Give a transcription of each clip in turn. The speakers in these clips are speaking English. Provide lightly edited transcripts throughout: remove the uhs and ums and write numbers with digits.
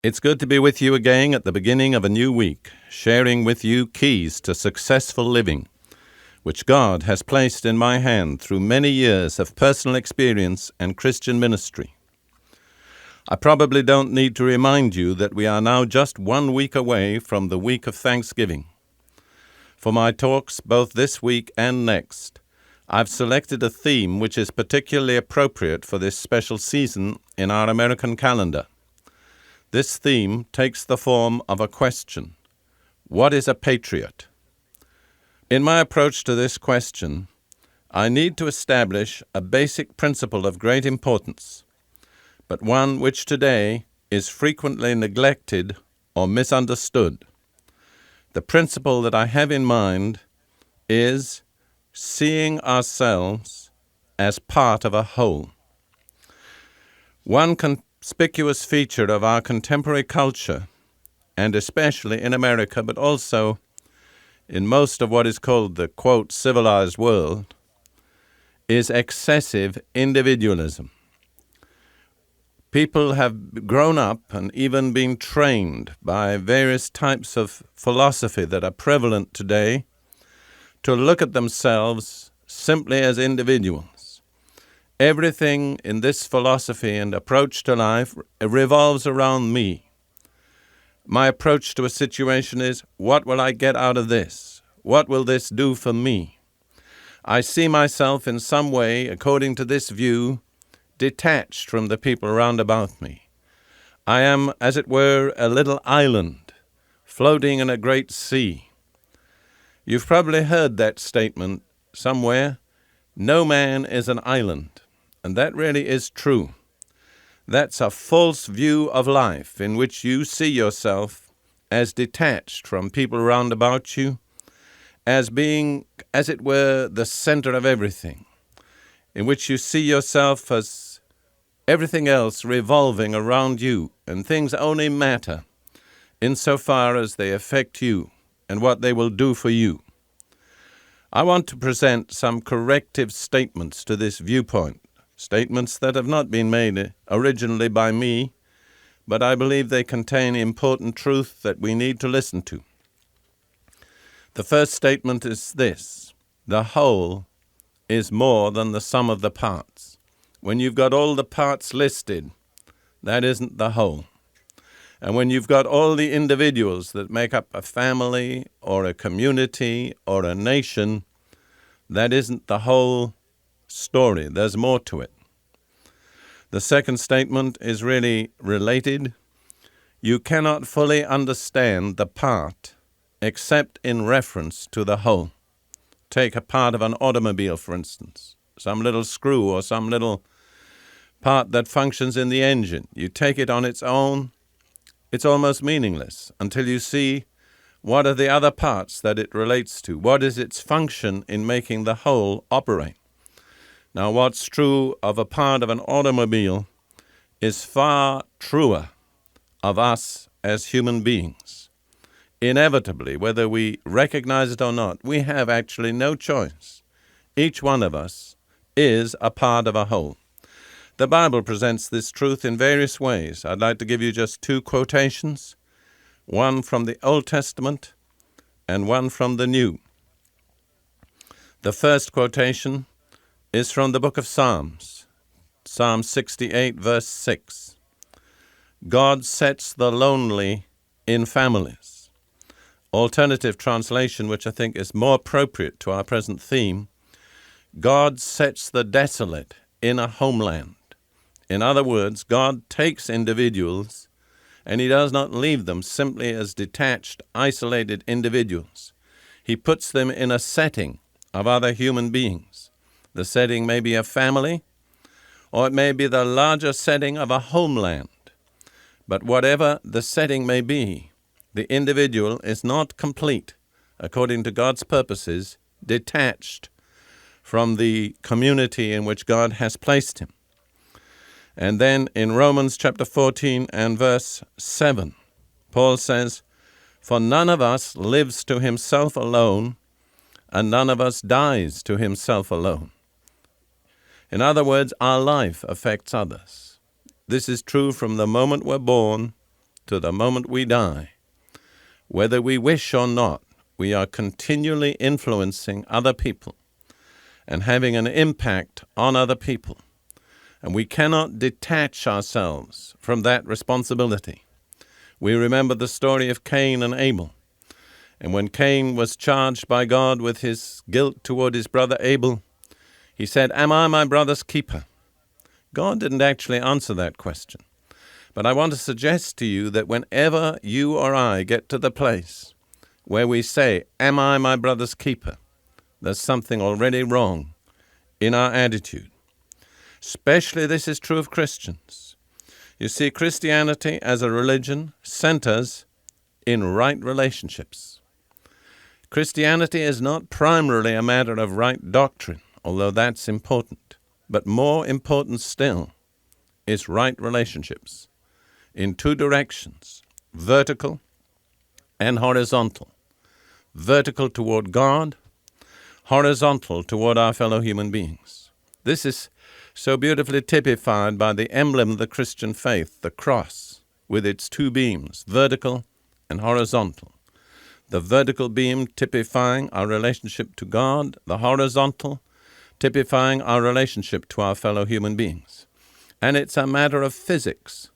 It's good to be with you again at the beginning of a new week, sharing with you keys to successful living, which God has placed in my hand through many years of personal experience and Christian ministry. I probably don't need to remind you that we are now just 1 week away from the week of Thanksgiving. For my talks, both this week and next, I've selected a theme which is particularly appropriate for this special season in our American calendar. This theme takes the form of a question. What is a patriot? In my approach to this question, I need to establish a basic principle of great importance, but one which today is frequently neglected or misunderstood. The principle that I have in mind is seeing ourselves as part of a whole. One conspicuous feature of our contemporary culture, and especially in America, but also in most of what is called the, quote, civilized world, is excessive individualism. People have grown up and even been trained by various types of philosophy that are prevalent today to look at themselves simply as individuals. Everything in this philosophy and approach to life revolves around me. My approach to a situation is, what will I get out of this? What will this do for me? I see myself in some way, according to this view, detached from the people round about me. I am, as it were, a little island, floating in a great sea. You've probably heard that statement somewhere, no man is an island. And that really is true. That's a false view of life in which you see yourself as detached from people round about you, as being, as it were, the center of everything, in which you see yourself as everything else revolving around you, and things only matter insofar as they affect you and what they will do for you. I want to present some corrective statements to this viewpoint. Statements that have not been made originally by me, but I believe they contain important truth that we need to listen to. The first statement is this: the whole is more than the sum of the parts. When you've got all the parts listed, that isn't the whole. And when you've got all the individuals that make up a family or a community or a nation, that isn't the whole story. There's more to it. The second statement is really related. You cannot fully understand the part except in reference to the whole. Take a part of an automobile, for instance, some little screw or some little part that functions in the engine. You take it on its own, it's almost meaningless until you see what are the other parts that it relates to. What is its function in making the whole operate? Now, what's true of a part of an automobile is far truer of us as human beings. Inevitably, whether we recognize it or not, we have actually no choice. Each one of us is a part of a whole. The Bible presents this truth in various ways. I'd like to give you just 2 quotations, one from the Old Testament and one from the New. The first quotation is from the book of Psalms, Psalm 68, verse 6. God sets the lonely in families. Alternative translation, which I think is more appropriate to our present theme, God sets the desolate in a homeland. In other words, God takes individuals and he does not leave them simply as detached, isolated individuals. He puts them in a setting of other human beings. The setting may be a family, or it may be the larger setting of a homeland. But whatever the setting may be, the individual is not complete, according to God's purposes, detached from the community in which God has placed him. And then in Romans chapter 14 and verse 7, Paul says, "For none of us lives to himself alone, and none of us dies to himself alone." In other words, our life affects others. This is true from the moment we're born to the moment we die, whether we wish or not, we are continually influencing other people and having an impact on other people. And we cannot detach ourselves from that responsibility. We remember the story of Cain and Abel. And when Cain was charged by God with his guilt toward his brother Abel, he said, "Am I my brother's keeper?" God didn't actually answer that question. But I want to suggest to you that whenever you or I get to the place where we say, "Am I my brother's keeper?" there's something already wrong in our attitude. Especially this is true of Christians. You see, Christianity as a religion centers in right relationships. Christianity is not primarily a matter of right doctrine, although that's important. But more important still is right relationships in two directions, vertical and horizontal. Vertical toward God, horizontal toward our fellow human beings. This is so beautifully typified by the emblem of the Christian faith, the cross, with its two beams, vertical and horizontal. The vertical beam typifying our relationship to God, the horizontal typifying our relationship to our fellow human beings. And it's a matter of physics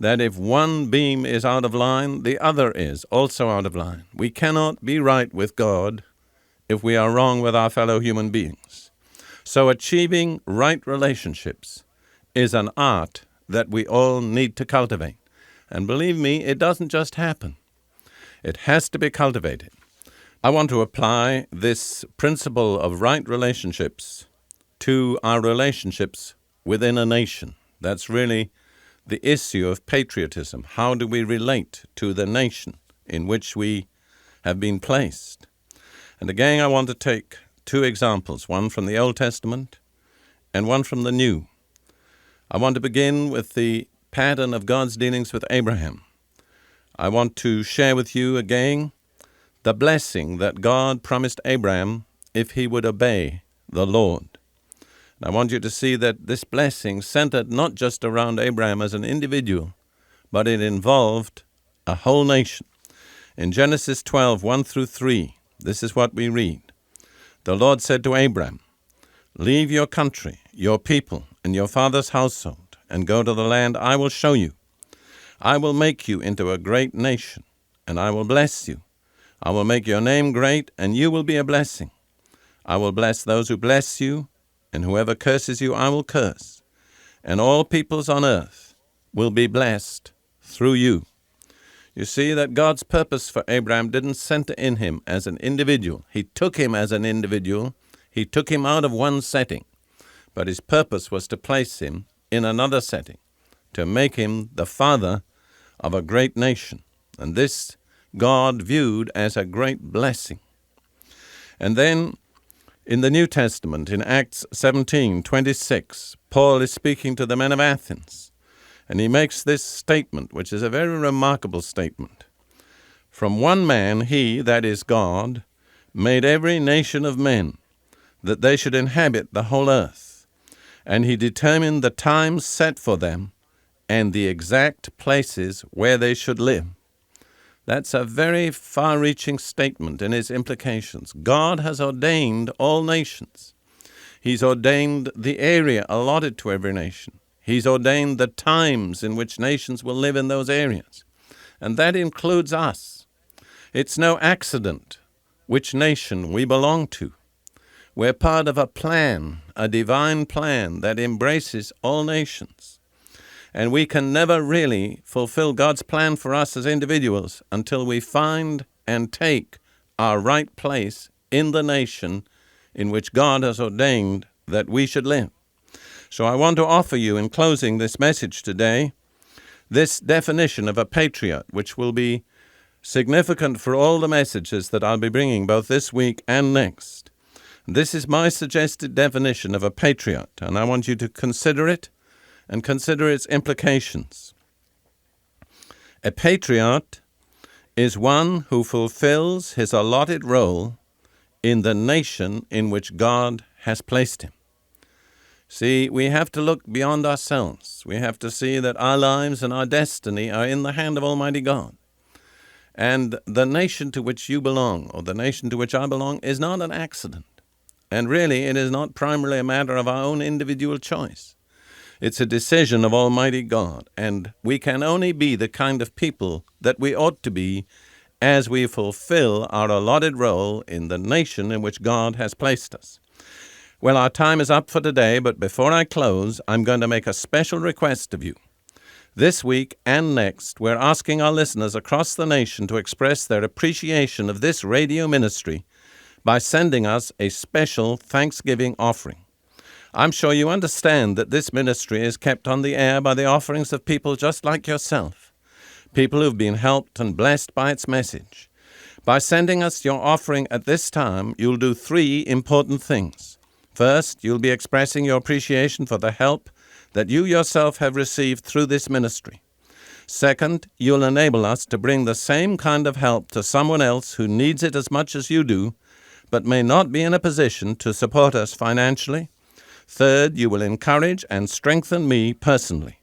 that if one beam is out of line, the other is also out of line. We cannot be right with God if we are wrong with our fellow human beings. So achieving right relationships is an art that we all need to cultivate. And believe me, it doesn't just happen. It has to be cultivated. I want to apply this principle of right relationships to our relationships within a nation. That's really the issue of patriotism. How do we relate to the nation in which we have been placed? And again, I want to take two examples, one from the Old Testament and one from the New. I want to begin with the pattern of God's dealings with Abraham. I want to share with you again the blessing that God promised Abraham if he would obey the Lord. And I want you to see that this blessing centered not just around Abraham as an individual, but it involved a whole nation. In Genesis 12, 1 through 3, this is what we read. The Lord said to Abram, "Leave your country, your people, and your father's household, and go to the land I will show you. I will make you into a great nation, and I will bless you. I will make your name great, and you will be a blessing. I will bless those who bless you, and whoever curses you I will curse. And all peoples on earth will be blessed through you." You see that God's purpose for Abraham didn't center in him as an individual. He took him as an individual. He took him out of one setting. But his purpose was to place him in another setting, to make him the father of a great nation. And this God viewed as a great blessing. And then in the New Testament, in Acts 17:26, Paul is speaking to the men of Athens. And he makes this statement, which is a very remarkable statement. "From one man he, that is God, made every nation of men, that they should inhabit the whole earth. And he determined the times set for them, and the exact places where they should live." That's a very far-reaching statement in its implications. God has ordained all nations. He's ordained the area allotted to every nation. He's ordained the times in which nations will live in those areas. And that includes us. It's no accident which nation we belong to. We're part of a plan, a divine plan that embraces all nations. And we can never really fulfill God's plan for us as individuals until we find and take our right place in the nation in which God has ordained that we should live. So I want to offer you, in closing this message today, this definition of a patriot, which will be significant for all the messages that I'll be bringing both this week and next. This is my suggested definition of a patriot, and I want you to consider it and consider its implications. A patriot is one who fulfills his allotted role in the nation in which God has placed him. See, we have to look beyond ourselves. We have to see that our lives and our destiny are in the hand of Almighty God. And the nation to which you belong, or the nation to which I belong, is not an accident. And really, it is not primarily a matter of our own individual choice. It's a decision of Almighty God, and we can only be the kind of people that we ought to be as we fulfill our allotted role in the nation in which God has placed us. Well, our time is up for today, but before I close, I'm going to make a special request of you. This week and next, we're asking our listeners across the nation to express their appreciation of this radio ministry by sending us a special Thanksgiving offering. I'm sure you understand that this ministry is kept on the air by the offerings of people just like yourself, people who've been helped and blessed by its message. By sending us your offering at this time, you'll do 3 important things. First, you'll be expressing your appreciation for the help that you yourself have received through this ministry. Second, you'll enable us to bring the same kind of help to someone else who needs it as much as you do, but may not be in a position to support us financially. Third, you will encourage and strengthen me personally.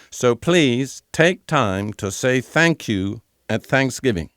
So please take time to say thank you at Thanksgiving.